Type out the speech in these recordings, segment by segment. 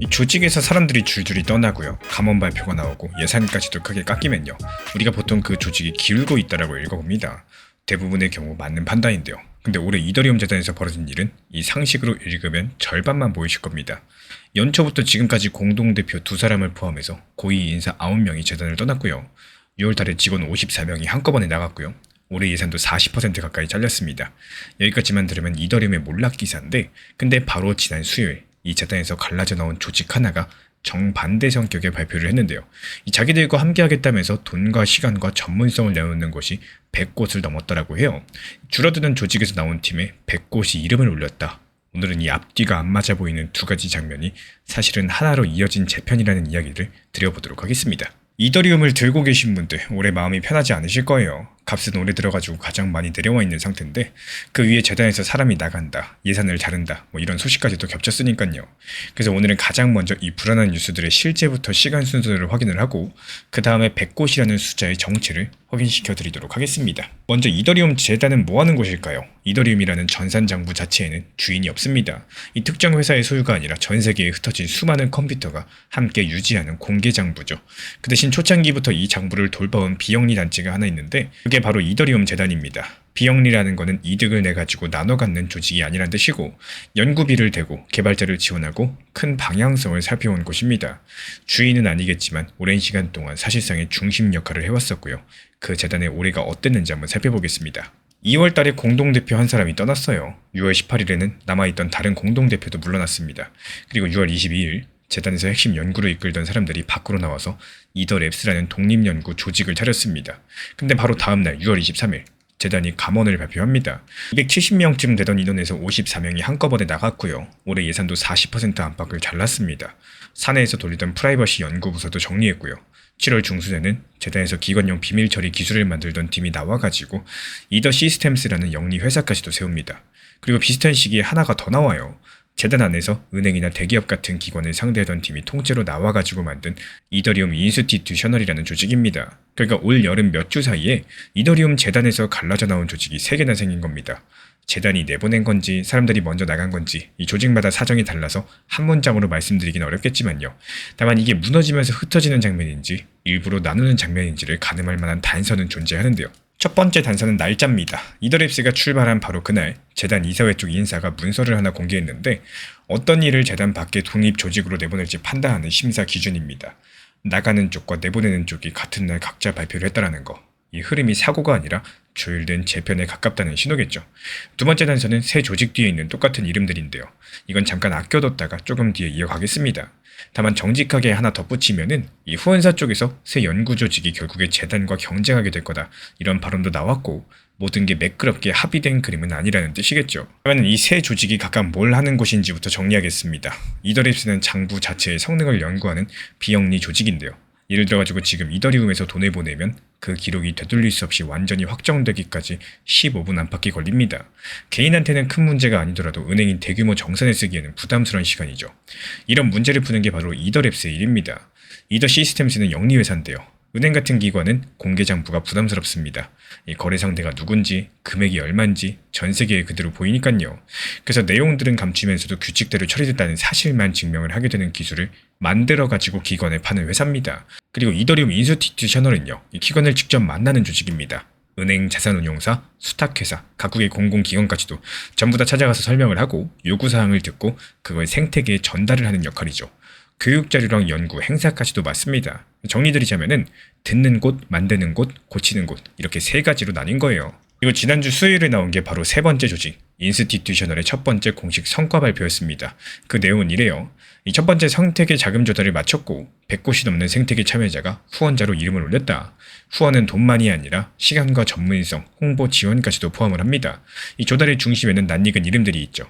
이 조직에서 사람들이 줄줄이 떠나고요. 감원 발표가 나오고 예산까지도 크게 깎이면요. 우리가 보통 그 조직이 기울고 있다라고 읽어봅니다. 대부분의 경우 맞는 판단인데요. 근데 올해 이더리움 재단에서 벌어진 일은 이 상식으로 읽으면 절반만 보이실 겁니다. 연초부터 지금까지 공동대표 2사람을 포함해서 고위 인사 9명이 재단을 떠났고요. 6월달에 직원 54명이 한꺼번에 나갔고요. 올해 예산도 40% 가까이 잘렸습니다. 여기까지만 들으면 이더리움의 몰락 기사인데, 근데 바로 지난 수요일 이 재단에서 갈라져 나온 조직 하나가 정반대 성격의 발표를 했는데요. 이 자기들과 함께하겠다면서 돈과 시간과 전문성을 내놓는 곳이 100곳을 넘었다라고 해요. 줄어드는 조직에서 나온 팀에 100곳이 이름을 올렸다. 오늘은 이 앞뒤가 안 맞아 보이는 두 가지 장면이 사실은 하나로 이어진 재편이라는 이야기를 드려보도록 하겠습니다. 이더리움을 들고 계신 분들 올해 마음이 편하지 않으실 거예요. 값은 올해 들어가지고 가장 많이 내려와 있는 상태인데, 그 위에 재단에서 사람이 나간다, 예산을 자른다, 이런 소식까지도 겹쳤으니까요. 그래서 오늘은 가장 먼저 이 불안한 뉴스들의 실제부터 시간 순서를 확인을 하고, 그 다음에 100곳이라는 숫자의 정체를 확인시켜 드리도록 하겠습니다. 먼저 이더리움 재단은 뭐 하는 곳일까요? 이더리움이라는 전산장부 자체에는 주인이 없습니다. 이 특정 회사의 소유가 아니라 전 세계에 흩어진 수많은 컴퓨터가 함께 유지하는 공개 장부죠. 그 대신 초창기부터 이 장부를 돌봐온 비영리 단체가 하나 있는데, 그게 바로 이더리움 재단입니다. 비영리라는 거는 이득을 내가지고 나눠 갖는 조직이 아니란 뜻이고, 연구비를 대고 개발자를 지원하고 큰 방향성을 살펴온 곳입니다. 주인은 아니겠지만 오랜 시간 동안 사실상의 중심 역할을 해왔었고요. 그 재단의 올해가 어땠는지 한번 살펴보겠습니다. 2월 달에 공동대표 한 사람이 떠났어요. 6월 18일에는 남아있던 다른 공동대표도 물러났습니다. 그리고 6월 22일 재단에서 핵심 연구를 이끌던 사람들이 밖으로 나와서 이더랩스라는 독립연구 조직을 차렸습니다. 근데 바로 다음날 6월 23일 재단이 감원을 발표합니다. 270명쯤 되던 인원에서 54명이 한꺼번에 나갔고요. 올해 예산도 40% 안팎을 잘랐습니다. 사내에서 돌리던 프라이버시 연구부서도 정리했고요. 7월 중순에는 재단에서 기관용 비밀 처리 기술을 만들던 팀이 나와가지고 이더 시스템스라는 영리 회사까지도 세웁니다. 그리고 비슷한 시기에 하나가 더 나와요. 재단 안에서 은행이나 대기업 같은 기관을 상대하던 팀이 통째로 나와가지고 만든 이더리움 인스티튜셔널이라는 조직입니다. 그러니까 올 여름 몇 주 사이에 이더리움 재단에서 갈라져 나온 조직이 3개나 생긴 겁니다. 재단이 내보낸 건지 사람들이 먼저 나간 건지 이 조직마다 사정이 달라서 한 문장으로 말씀드리긴 어렵겠지만요. 다만 이게 무너지면서 흩어지는 장면인지 일부러 나누는 장면인지를 가늠할 만한 단서는 존재하는데요. 첫 번째 단서는 날짜입니다. 이더랩스가 출발한 바로 그날 재단 이사회 쪽 인사가 문서를 하나 공개했는데, 어떤 일을 재단 밖에 독립 조직으로 내보낼지 판단하는 심사 기준입니다. 나가는 쪽과 내보내는 쪽이 같은 날 각자 발표를 했다라는 거. 이 흐름이 사고가 아니라 조율된 재편에 가깝다는 신호겠죠. 두 번째 단서는 새 조직 뒤에 있는 똑같은 이름들인데요. 이건 잠깐 아껴뒀다가 조금 뒤에 이어가겠습니다. 다만 정직하게 하나 덧붙이면은 이 후원사 쪽에서 새 연구 조직이 결국에 재단과 경쟁하게 될 거다, 이런 발언도 나왔고, 모든 게 매끄럽게 합의된 그림은 아니라는 뜻이겠죠. 그러면 이 세 조직이 각각 뭘 하는 곳인지부터 정리하겠습니다. 이더랩스는 장부 자체의 성능을 연구하는 비영리 조직인데요. 예를 들어가지고 지금 이더리움에서 돈을 보내면 그 기록이 되돌릴 수 없이 완전히 확정되기까지 15분 안팎이 걸립니다. 개인한테는 큰 문제가 아니더라도 은행인 대규모 정산을 쓰기에는 부담스러운 시간이죠. 이런 문제를 푸는 게 바로 이더랩스의 일입니다. 이더 시스템스는 영리회사인데요. 은행 같은 기관은 공개 장부가 부담스럽습니다. 이 거래 상대가 누군지, 금액이 얼마인지 전 세계에 그대로 보이니까요. 그래서 내용들은 감추면서도 규칙대로 처리됐다는 사실만 증명을 하게 되는 기술을 만들어가지고 기관에 파는 회사입니다. 그리고 이더리움 인스티튜셔널은요, 이 기관을 직접 만나는 조직입니다. 은행, 자산운용사, 수탁회사, 각국의 공공기관까지도 전부 다 찾아가서 설명을 하고 요구사항을 듣고 그걸 생태계에 전달을 하는 역할이죠. 교육자료랑 연구, 행사까지도 맞습니다. 정리드리자면은 듣는 곳, 만드는 곳, 고치는 곳, 이렇게 3가지로 나뉜 거예요. 그리고 지난주 수요일에 나온 게 바로 세 번째 조직, 인스티튜셔널의 첫 번째 공식 성과 발표였습니다. 그 내용은 이래요. 이 첫 번째 생태계 자금 조달을 마쳤고 100곳이 넘는 생태계 참여자가 후원자로 이름을 올렸다. 후원은 돈만이 아니라 시간과 전문성, 홍보 지원까지도 포함을 합니다. 이 조달의 중심에는 낯익은 이름들이 있죠.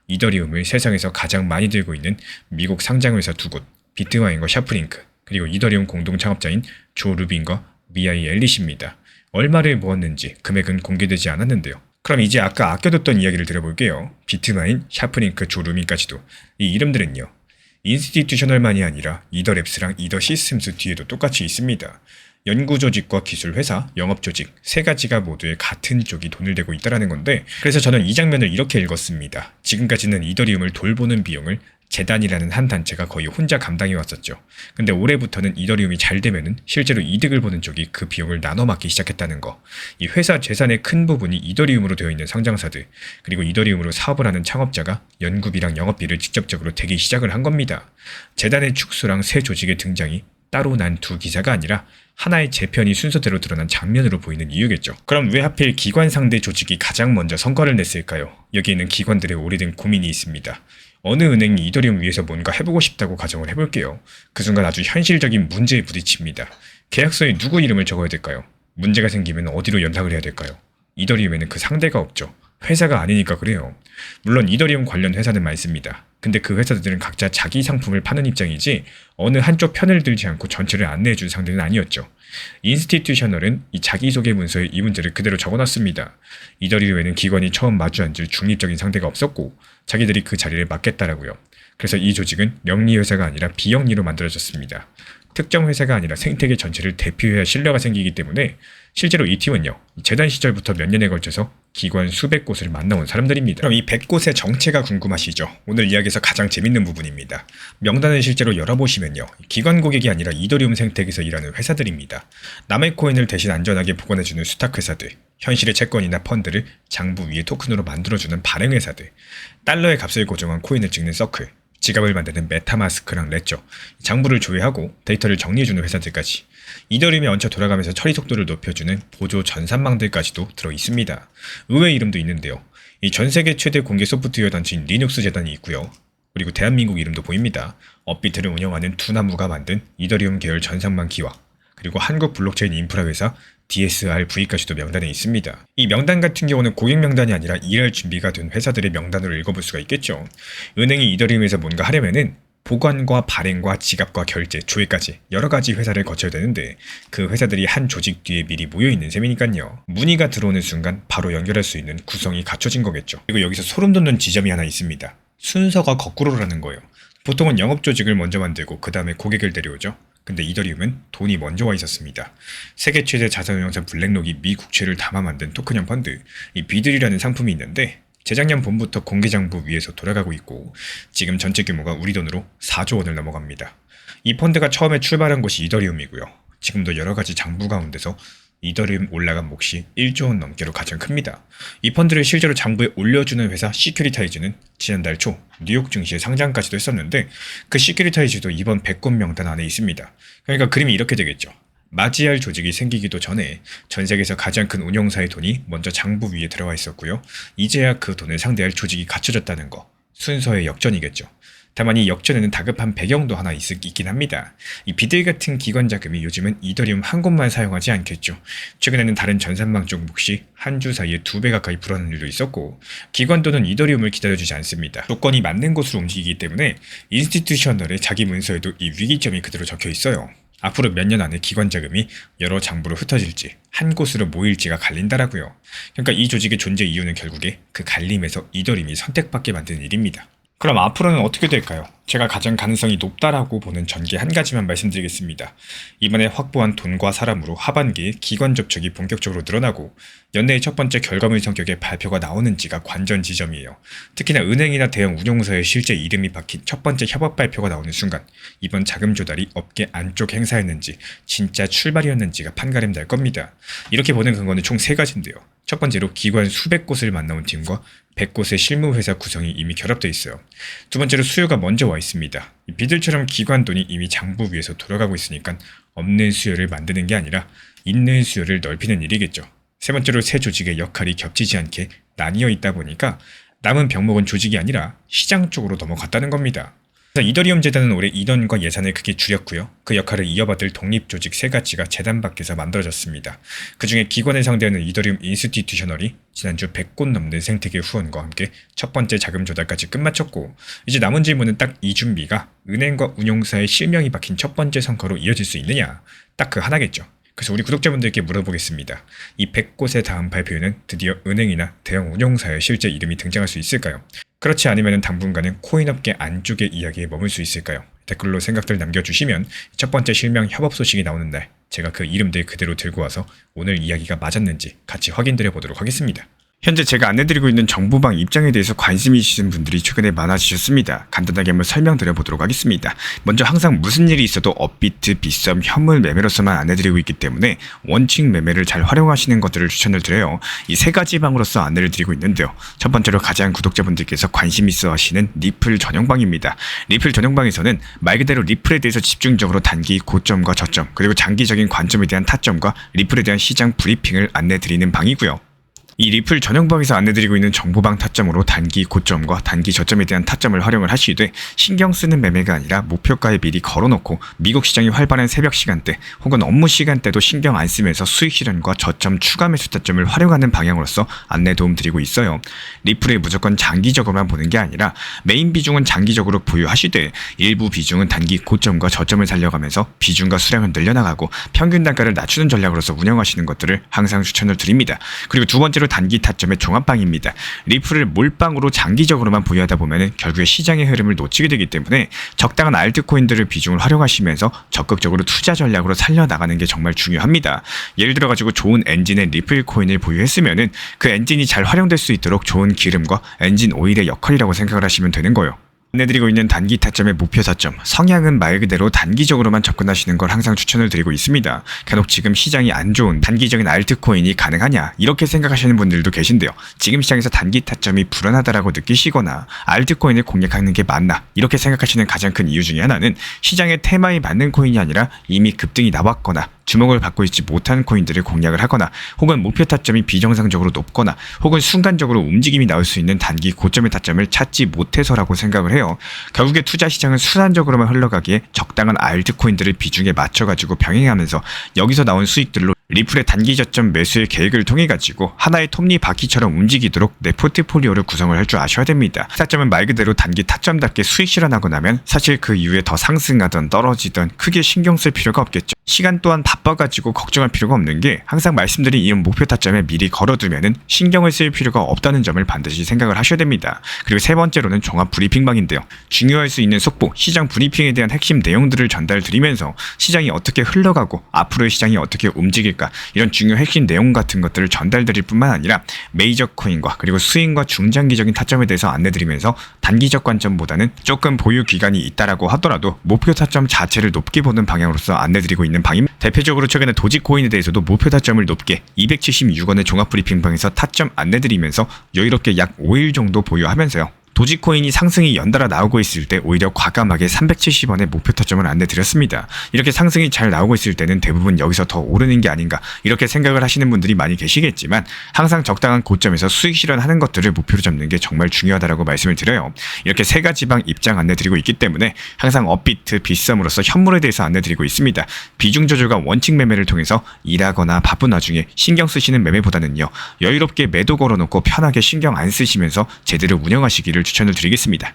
이더리움을 세상에서 가장 많이 들고 있는 미국 상장회사 2곳, 비트마인과 샤프링크, 그리고 이더리움 공동 창업자인 조 루빈과 미아이 엘리시입니다. 얼마를 모았는지 금액은 공개되지 않았는데요. 그럼 이제 아까 아껴뒀던 이야기를 들어볼게요. 비트마인, 샤프링크, 조 루빈까지도. 이 이름들은요, 인스티튜셔널만이 아니라 이더랩스랑 이더 시스템스 뒤에도 똑같이 있습니다. 연구조직과 기술회사, 영업조직 3가지가 모두에 같은 쪽이 돈을 대고 있다는 건데, 그래서 저는 이 장면을 이렇게 읽었습니다. 지금까지는 이더리움을 돌보는 비용을 재단이라는 한 단체가 거의 혼자 감당해 왔었죠. 근데 올해부터는 이더리움이 잘 되면은 실제로 이득을 보는 쪽이 그 비용을 나눠 맡기 시작했다는 거. 이 회사 재산의 큰 부분이 이더리움으로 되어 있는 상장사들, 그리고 이더리움으로 사업을 하는 창업자가 연구비랑 영업비를 직접적으로 대기 시작을 한 겁니다. 재단의 축소랑 새 조직의 등장이 따로 난 두 기사가 아니라 하나의 재편이 순서대로 드러난 장면으로 보이는 이유겠죠. 그럼 왜 하필 기관 상대 조직이 가장 먼저 성과를 냈을까요? 여기에는 기관들의 오래된 고민이 있습니다. 어느 은행이 이더리움 위에서 뭔가 해보고 싶다고 가정을 해볼게요. 그 순간 아주 현실적인 문제에 부딪힙니다. 계약서에 누구 이름을 적어야 될까요? 문제가 생기면 어디로 연락을 해야 될까요? 이더리움에는 그 상대가 없죠. 회사가 아니니까 그래요. 물론 이더리움 관련 회사는 많습니다. 근데 그 회사들은 각자 자기 상품을 파는 입장이지 어느 한쪽 편을 들지 않고 전체를 안내해준 상대는 아니었죠. 인스티튜셔널은 이 자기소개 문서에 이 문제를 그대로 적어놨습니다. 이더리움에는 기관이 처음 마주 앉을 중립적인 상대가 없었고 자기들이 그 자리를 맡겠다라고요. 그래서 이 조직은 영리회사가 아니라 비영리로 만들어졌습니다. 특정 회사가 아니라 생태계 전체를 대표해야 신뢰가 생기기 때문에 실제로 이 팀은요, 재단 시절부터 몇 년에 걸쳐서 기관 수백 곳을 만나온 사람들입니다. 그럼 이 100곳의 정체가 궁금하시죠? 오늘 이야기에서 가장 재밌는 부분입니다. 명단을 실제로 열어보시면요, 기관 고객이 아니라 이더리움 생태계에서 일하는 회사들입니다. 남의 코인을 대신 안전하게 보관해주는 수탁 회사들, 현실의 채권이나 펀드를 장부 위에 토큰으로 만들어주는 발행 회사들, 달러의 값을 고정한 코인을 찍는 서클, 지갑을 만드는 메타마스크랑 레저, 장부를 조회하고 데이터를 정리해주는 회사들까지, 이더리움에 얹혀 돌아가면서 처리 속도를 높여주는 보조 전산망들까지도 들어있습니다. 의외의 이름도 있는데요. 이 전세계 최대 공개 소프트웨어 단체인 리눅스 재단이 있고요. 그리고 대한민국 이름도 보입니다. 업비트를 운영하는 두나무가 만든 이더리움 계열 전산망 기화, 그리고 한국 블록체인 인프라 회사 DSRV까지도 명단에 있습니다. 이 명단 같은 경우는 고객 명단이 아니라 일할 준비가 된 회사들의 명단으로 읽어볼 수가 있겠죠. 은행이 이더리움에서 뭔가 하려면은 보관과 발행과 지갑과 결제, 조회까지 여러 가지 회사를 거쳐야 되는데 그 회사들이 한 조직 뒤에 미리 모여있는 셈이니까요. 문의가 들어오는 순간 바로 연결할 수 있는 구성이 갖춰진 거겠죠. 그리고 여기서 소름 돋는 지점이 하나 있습니다. 순서가 거꾸로라는 거예요. 보통은 영업 조직을 먼저 만들고 그 다음에 고객을 데려오죠. 근데 이더리움은 돈이 먼저 와 있었습니다. 세계 최대 자산운용사 블랙록이 미 국채를 담아 만든 토큰형 펀드, 이 비들이라는 상품이 있는데 재작년 봄부터 공개장부 위에서 돌아가고 있고 지금 전체 규모가 우리 돈으로 4조 원을 넘어갑니다. 이 펀드가 처음에 출발한 곳이 이더리움이고요. 지금도 여러 가지 장부 가운데서 이더리움 올라간 몫이 1조 원 넘게로 가장 큽니다. 이 펀드를 실제로 장부에 올려주는 회사 시큐리타이즈는 지난달 초 뉴욕 증시에 상장까지도 했었는데 그 시큐리타이즈도 이번 100곳 명단 안에 있습니다. 그러니까 그림이 이렇게 되겠죠. 맞이할 조직이 생기기도 전에 전 세계에서 가장 큰 운용사의 돈이 먼저 장부 위에 들어와 있었고요. 이제야 그 돈을 상대할 조직이 갖춰졌다는 거. 순서의 역전이겠죠. 다만 이 역전에는 다급한 배경도 하나 있긴 합니다. 이 비들 같은 기관 자금이 요즘은 이더리움 한 곳만 사용하지 않겠죠. 최근에는 다른 전산망 쪽 몫이 한 주 사이에 2배 가까이 불어나는 일도 있었고 기관도는 이더리움을 기다려주지 않습니다. 조건이 맞는 곳으로 움직이기 때문에 인스티튜셔널의 자기 문서에도 이 위기점이 그대로 적혀 있어요. 앞으로 몇 년 안에 기관 자금이 여러 장부로 흩어질지 한 곳으로 모일지가 갈린다라고요. 그러니까 이 조직의 존재 이유는 결국에 그 갈림에서 이더리움이 선택받게 만드는 일입니다. 그럼 앞으로는 어떻게 될까요? 제가 가장 가능성이 높다라고 보는 전개 한 가지만 말씀드리겠습니다. 이번에 확보한 돈과 사람으로 하반기에 기관 접촉이 본격적으로 늘어나고 연내의 첫 번째 결과물 성격의 발표가 나오는지가 관전 지점이에요. 특히나 은행이나 대형 운용사의 실제 이름이 박힌 첫 번째 협업 발표가 나오는 순간 이번 자금 조달이 업계 안쪽 행사였는지 진짜 출발이었는지가 판가름 날 겁니다. 이렇게 보는 근거는 총 3가지인데요. 첫 번째로 기관 수백 곳을 만나온 팀과 100곳의 실무회사 구성이 이미 결합되어 있어요. 두 번째로 수요가 먼저 와 있습니다. 비들처럼 기관 돈이 이미 장부 위에서 돌아가고 있으니까 없는 수요를 만드는 게 아니라 있는 수요를 넓히는 일이겠죠. 세 번째로 새 조직의 역할이 겹치지 않게 나뉘어 있다 보니까 남은 병목은 조직이 아니라 시장 쪽으로 넘어갔다는 겁니다. 이더리움 재단은 올해 인원과 예산을 크게 줄였고요. 그 역할을 이어받을 독립조직 3가지가 재단 밖에서 만들어졌습니다. 그 중에 기관을 상대하는 이더리움 인스티튜셔널이 지난주 100곳 넘는 생태계 후원과 함께 첫 번째 자금 조달까지 끝마쳤고 이제 남은 질문은 딱 이 준비가 은행과 운용사의 실명이 박힌 첫 번째 성과로 이어질 수 있느냐, 딱 그 하나겠죠. 그래서 우리 구독자분들께 물어보겠습니다. 이 100곳의 다음 발표에는 드디어 은행이나 대형 운용사의 실제 이름이 등장할 수 있을까요? 그렇지 않으면 당분간은 코인업계 안쪽의 이야기에 머물 수 있을까요? 댓글로 생각들 남겨주시면 첫 번째 실명 협업 소식이 나오는 날 제가 그 이름들 그대로 들고 와서 오늘 이야기가 맞았는지 같이 확인드려 보도록 하겠습니다. 현재 제가 안내드리고 있는 정보방 입장에 대해서 관심이 있으신 분들이 최근에 많아지셨습니다. 간단하게 한번 설명드려보도록 하겠습니다. 먼저 항상 무슨 일이 있어도 업비트, 빗썸, 현물 매매로서만 안내드리고 있기 때문에 원칙 매매를 잘 활용하시는 것들을 추천을 드려요. 이 세 가지 방으로서 안내를 드리고 있는데요. 첫 번째로 가장 구독자분들께서 관심 있어 하시는 리플 전용방입니다. 리플 전용방에서는 말 그대로 리플에 대해서 집중적으로 단기 고점과 저점, 그리고 장기적인 관점에 대한 타점과 리플에 대한 시장 브리핑을 안내드리는 방이고요. 이 리플 전용방에서 안내드리고 있는 정보방 타점으로 단기 고점과 단기 저점에 대한 타점을 활용을 하시되 신경 쓰는 매매가 아니라 목표가에 미리 걸어놓고 미국 시장이 활발한 새벽 시간대 혹은 업무 시간대도 신경 안 쓰면서 수익 실현과 저점 추가 매수 타점을 활용하는 방향으로서 안내 도움 드리고 있어요. 리플에 무조건 장기적으로만 보는 게 아니라 메인 비중은 장기적으로 보유하시되 일부 비중은 단기 고점과 저점을 살려가면서 비중과 수량을 늘려나가고 평균 단가를 낮추는 전략으로서 운영하시는 것들을 항상 추천을 드립니다. 그리고 두 번째로 단기 타점의 종합방입니다. 리플을 몰빵으로 장기적으로만 보유하다 보면 결국에 시장의 흐름을 놓치게 되기 때문에 적당한 알트코인들을 비중을 활용하시면서 적극적으로 투자 전략으로 살려나가는 게 정말 중요합니다. 예를 들어가지고 좋은 엔진의 리플 코인을 보유했으면은 그 엔진이 잘 활용될 수 있도록 좋은 기름과 엔진 오일의 역할이라고 생각을 하시면 되는 거예요. 안내드리고 있는 단기 타점의 목표 타점, 성향은 말 그대로 단기적으로만 접근하시는 걸 항상 추천을 드리고 있습니다. 간혹 지금 시장이 안 좋은 단기적인 알트코인이 가능하냐 이렇게 생각하시는 분들도 계신데요. 지금 시장에서 단기 타점이 불안하다라고 느끼시거나 알트코인을 공략하는 게 맞나 이렇게 생각하시는 가장 큰 이유 중에 하나는 시장의 테마에 맞는 코인이 아니라 이미 급등이 나왔거나 주목을 받고 있지 못한 코인들을 공략을 하거나 혹은 목표 타점이 비정상적으로 높거나 혹은 순간적으로 움직임이 나올 수 있는 단기 고점의 타점을 찾지 못해서라고 생각을 해요. 결국에 투자 시장은 순환적으로만 흘러가기에 적당한 알트코인들을 비중에 맞춰가지고 병행하면서 여기서 나온 수익들로 리플의 단기 저점 매수의 계획을 통해 가지고 하나의 톱니바퀴처럼 움직이도록 내 포트폴리오를 구성을 할 줄 아셔야 됩니다. 타점은 말 그대로 단기 타점답게 수익 실현하고 나면 사실 그 이후에 더 상승하던 떨어지던 크게 신경 쓸 필요가 없겠죠. 시간 또한 바빠가지고 걱정할 필요가 없는 게 항상 말씀드린 이런 목표 타점에 미리 걸어두면은 신경을 쓸 필요가 없다는 점을 반드시 생각을 하셔야 됩니다. 그리고 세 번째로는 종합 브리핑방인데요. 중요할 수 있는 속보, 시장 브리핑에 대한 핵심 내용들을 전달드리면서 시장이 어떻게 흘러가고 앞으로의 시장이 어떻게 움직일까 이런 중요 핵심 내용 같은 것들을 전달드릴 뿐만 아니라 메이저 코인과 그리고 스윙과 중장기적인 타점에 대해서 안내드리면서 단기적 관점보다는 조금 보유 기간이 있다라고 하더라도 목표 타점 자체를 높게 보는 방향으로서 안내드리고 있는 방입니다. 대표적으로 최근에 도지코인에 대해서도 목표 타점을 높게 276원의 종합 브리핑방에서 타점 안내드리면서 여유롭게 약 5일 정도 보유하면서요. 도지코인이 상승이 연달아 나오고 있을 때 오히려 과감하게 370원의 목표 타점을 안내드렸습니다. 이렇게 상승이 잘 나오고 있을 때는 대부분 여기서 더 오르는 게 아닌가 이렇게 생각을 하시는 분들이 많이 계시겠지만 항상 적당한 고점에서 수익 실현하는 것들을 목표로 잡는 게 정말 중요하다고 말씀을 드려요. 이렇게 세 가지 방 입장 안내드리고 있기 때문에 항상 업비트, 빗썸으로서 현물에 대해서 안내드리고 있습니다. 비중 조절과 원칙 매매를 통해서 일하거나 바쁜 와중에 신경 쓰시는 매매보다는요. 여유롭게 매도 걸어놓고 편하게 신경 안 쓰시면서 제대로 운영하시기를 추천을 드리겠습니다.